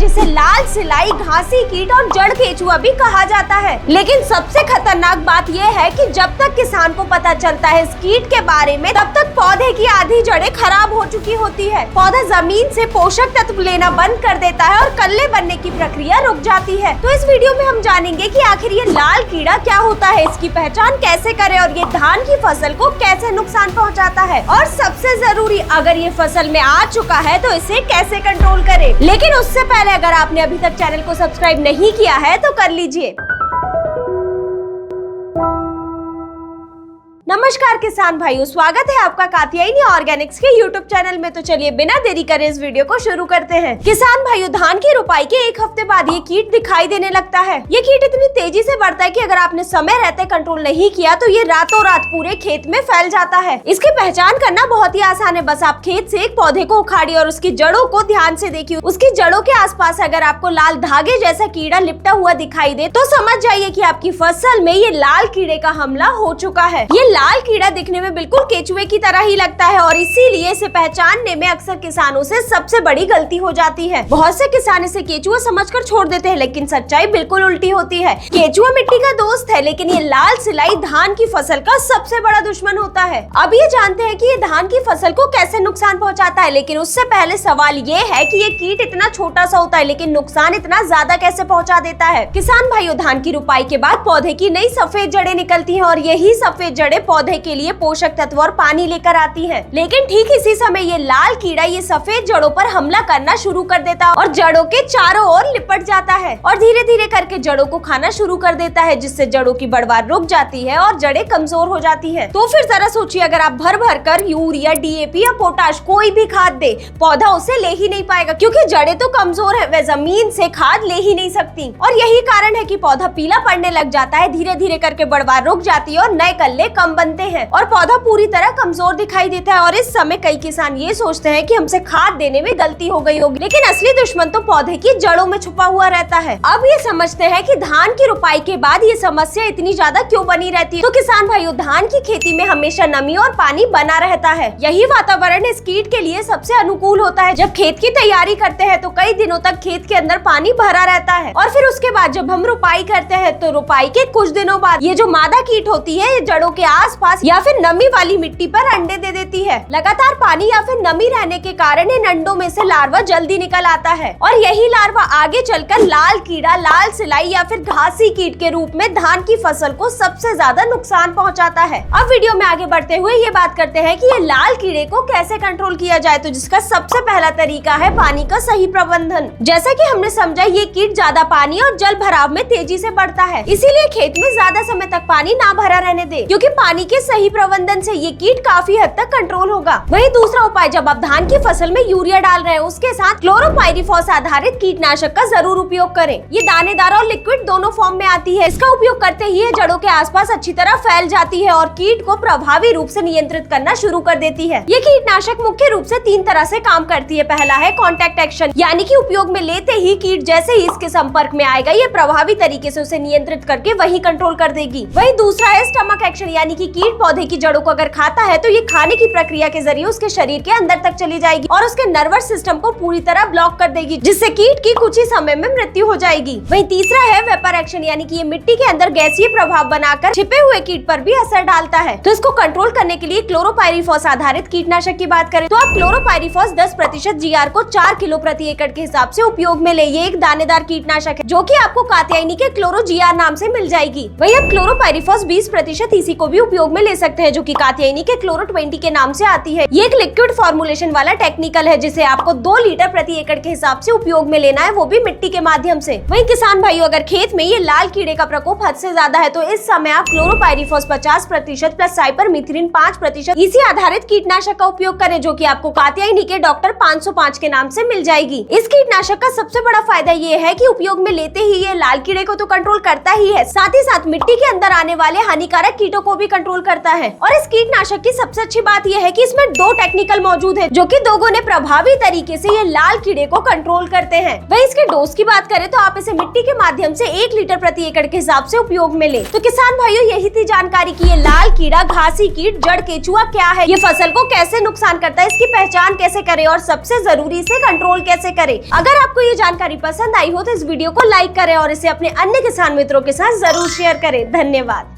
जिसे लाल सिलाई, घासी कीट और जड़ केचुआ भी कहा जाता है। लेकिन सबसे खतरनाक बात यह है कि जब तक किसान को पता चलता है इस कीट के बारे में, तब तक पौधे की आधी जड़ें खराब हो चुकी होती है। पौधा जमीन से पोषक तत्व लेना बंद कर देता है और कल्ले बनने की प्रक्रिया रुक जाती है। तो इस वीडियो में हम जानेंगे कि आखिर ये लाल कीड़ा क्या होता है, इसकी पहचान कैसे करें और ये धान की फसल को कैसे नुकसान पहुंचाता है, और सबसे जरूरी, अगर ये फसल में आ चुका है तो इसे कैसे कंट्रोल करें। लेकिन उससे पहले अगर आपने अभी तक चैनल को सब्सक्राइब नहीं किया है तो कर लीजिए। नमस्कार किसान भाइयों, स्वागत है आपका कात्यायनी ऑर्गेनिक्स के यूट्यूब चैनल में। तो चलिए बिना देरी करे इस वीडियो को शुरू करते हैं। किसान भाइयों, धान की रुपाई के एक हफ्ते बाद ये कीट दिखाई देने लगता है। ये कीट इतनी तेजी से बढ़ता है कि अगर आपने समय रहते कंट्रोल नहीं किया तो ये रातों रात पूरे खेत में फैल जाता है। इसकी पहचान करना बहुत ही आसान है। बस आप खेत से एक पौधे को उखाड़िए और उसकी जड़ों को ध्यान से देखिए। उसकी जड़ों के आसपास अगर आपको लाल धागे जैसा कीड़ा लिपटा हुआ दिखाई दे तो समझ जाइए कि आपकी फसल में ये लाल कीड़े का हमला हो चुका है। ये लाल कीड़ा दिखने में बिल्कुल केचुए की तरह ही लगता है और इसीलिए इसे पहचानने में अक्सर किसानों से सबसे बड़ी गलती हो जाती है। बहुत से किसान इसे केचुआ समझकर छोड़ देते हैं, लेकिन सच्चाई बिल्कुल उल्टी होती है। केचुआ मिट्टी का दोस्त है, लेकिन ये लाल सिलाई धान की फसल का सबसे बड़ा दुश्मन होता है। अब ये जानते हैं कि ये धान की फसल को कैसे नुकसान पहुंचाता है, लेकिन उससे पहले सवाल ये है कि ये कीट इतना छोटा सा होता है लेकिन नुकसान इतना ज्यादा कैसे पहुंचा देता है। किसान भाइयों, धान की रुपाई के बाद पौधे की नई सफेद जड़ें निकलती हैं और यही सफेद जड़ें पौधे के लिए पोषक तत्व और पानी लेकर आती हैं। लेकिन ठीक इसी समय ये लाल कीड़ा ये सफेद जड़ों पर हमला करना शुरू कर देता है और जड़ों के चारों ओर लिपट जाता है और धीरे धीरे करके जड़ों को खाना शुरू कर देता है, जिससे जड़ों की बढ़वार रुक जाती है और जड़ें कमजोर हो जाती हैं। तो फिर जरा सोचिए, अगर आप भर भर कर यूरिया, डीएपी या पोटाश कोई भी खाद दे, पौधा उसे ले ही नहीं पाएगा, क्योंकि जड़ें तो कमजोर है, वह जमीन से खाद ले ही नहीं सकती। और यही कारण है कि पौधा पीला पड़ने लग जाता है, धीरे धीरे करके बढ़वार रुक जाती है और नए कल्ले कम बनते हैं और पौधा पूरी तरह कमजोर दिखाई देता है। और इस समय कई किसान ये सोचते हैं कि हमसे खाद देने में गलती हो गई होगी, लेकिन असली दुश्मन तो पौधे की जड़ों में छुपा हुआ रहता है। अब ये समझते हैं कि धान की रुपाई के बाद ये समस्या इतनी ज्यादा क्यों बनी रहती है। तो किसान भाइयों, धान की खेती में हमेशा नमी और पानी बना रहता है। यही वातावरण इस कीट के लिए सबसे अनुकूल होता है। जब खेत की तैयारी करते हैं तो कई दिनों तक खेत के अंदर पानी भरा रहता है और फिर उसके बाद जब हम रुपाई करते हैं तो रुपाई के कुछ दिनों बाद ये जो मादा कीट होती है, ये जड़ों के आसपास या फिर नमी वाली मिट्टी पर अंडे दे देती है। लगातार पानी या फिर नमी रहने के कारण इन अंडों में से लार्वा जल्दी निकल आता है और यही लार्वा आगे चलकर लाल कीड़ा, लाल सिलाई या फिर घासी कीट के रूप में धान की फसल को सबसे ज्यादा नुकसान पहुंचाता है। अब वीडियो में आगे बढ़ते हुए ये बात करते हैं कि ये लाल कीड़े को कैसे कंट्रोल किया जाए। तो जिसका सबसे पहला तरीका है पानी का सही प्रबंधन। जैसा कि हमने समझा, ये कीट ज्यादा पानी और जल भराव में तेजी से बढ़ता है, इसीलिए खेत में ज्यादा समय तक पानी ना भरा रहने दे, क्योंकि पानी के सही प्रबंधन से ये कीट काफी हद तक कंट्रोल होगा। वही दूसरा उपाय, जब आप धान की फसल में यूरिया डाल रहे हैं उसके साथ क्लोरोपाइरीफॉस आधारित कीटनाशक का जरूर उपयोग करें। ये दानेदार और लिक्विड दोनों फॉर्म में आती है। इसका उपयोग करते ही ये जड़ों के आसपास अच्छी तरह फैल जाती है और कीट को प्रभावी रूप से नियंत्रित करना शुरू कर देती है। ये कीटनाशक मुख्य रूप से 3 तरह से काम करती है। पहला है कॉन्टैक्ट एक्शन, यानी कि उपयोग में लेते ही कीट जैसे ही इसके संपर्क में आएगा ये प्रभावी तरीके से उसे नियंत्रित करके वही कंट्रोल कर देगी। वही दूसरा है स्टमक एक्शन, यानी कि कीट पौधे की जड़ों को अगर खाता है तो ये खाने की प्रक्रिया के जरिए उसके शरीर के अंदर तक चली जाएगी और उसके नर्वस सिस्टम को पूरी तरह ब्लॉक कर देगी, जिससे कीट की कुछ ही समय में मृत्यु हो जाएगी। वहीं तीसरा है वेपर एक्शन, यानी कि ये मिट्टी के अंदर गैसीय प्रभाव बनाकर छिपे हुए कीट पर भी असर डालता है। तो इसको कंट्रोल करने के लिए क्लोरोपाइरीफॉस आधारित कीटनाशक की बात करें तो आप क्लोरोपाइरीफॉस 10% GR को 4 किलो प्रति एकड़ के हिसाब से उपयोग में ले। ये एक दानेदार कीटनाशक है जो कि आपको कात्यायनी के क्लोरो GR नाम से मिल जाएगी। वही आप क्लोरोपाइरीफॉस 20% EC को भी उपयोग में ले सकते हैं, जो कि कात्यायनी के क्लोरो 20 के नाम से आती है। ये एक लिक्विड फॉर्मुलेशन वाला टेक्निकल है जिसे आपको 2 लीटर प्रति एकड़ के हिसाब से उपयोग में लेना है, वो भी मिट्टी के माध्यम से। वहीं किसान भाइयों, अगर खेत में ये लाल कीड़े का प्रकोप हद से ज्यादा है तो इस समय आप क्लोरोपाइरीफॉस 50% प्लस साइपरमेथ्रिन 5% EC आधारित कीटनाशक का उपयोग करें, जो कि आपको कात्यायनी के डॉक्टर 505 के नाम से मिल जाएगी। इस कीटनाशक का सबसे बड़ा फायदा ये है कि उपयोग में लेते ही ये लाल कीड़े को तो कंट्रोल करता ही है, साथ ही साथ मिट्टी के अंदर आने वाले हानिकारक कीटों को भी कंट्रोल करता है। और इस कीटनाशक की सबसे अच्छी बात यह है कि इसमें 2 टेक्निकल मौजूद है, जो कि दोगुने प्रभावी तरीके से ये लाल कीड़े को कंट्रोल करते हैं। वही इसके डोज की बात करें तो आप इसे मिट्टी के माध्यम से 1 लीटर प्रति एकड़ के हिसाब से उपयोग में ले। तो किसान भाइयों, यही थी जानकारी की ये लाल कीड़ा, घासी कीट, जड़ केचुआ क्या है, ये फसल को कैसे नुकसान करता है, इसकी पहचान कैसे करें और सबसे जरूरी इसे कंट्रोल कैसे करें। अगर आपको ये जानकारी पसंद आई हो तो इस वीडियो को लाइक करें और इसे अपने अन्य किसान मित्रों के साथ जरूर शेयर करें। धन्यवाद।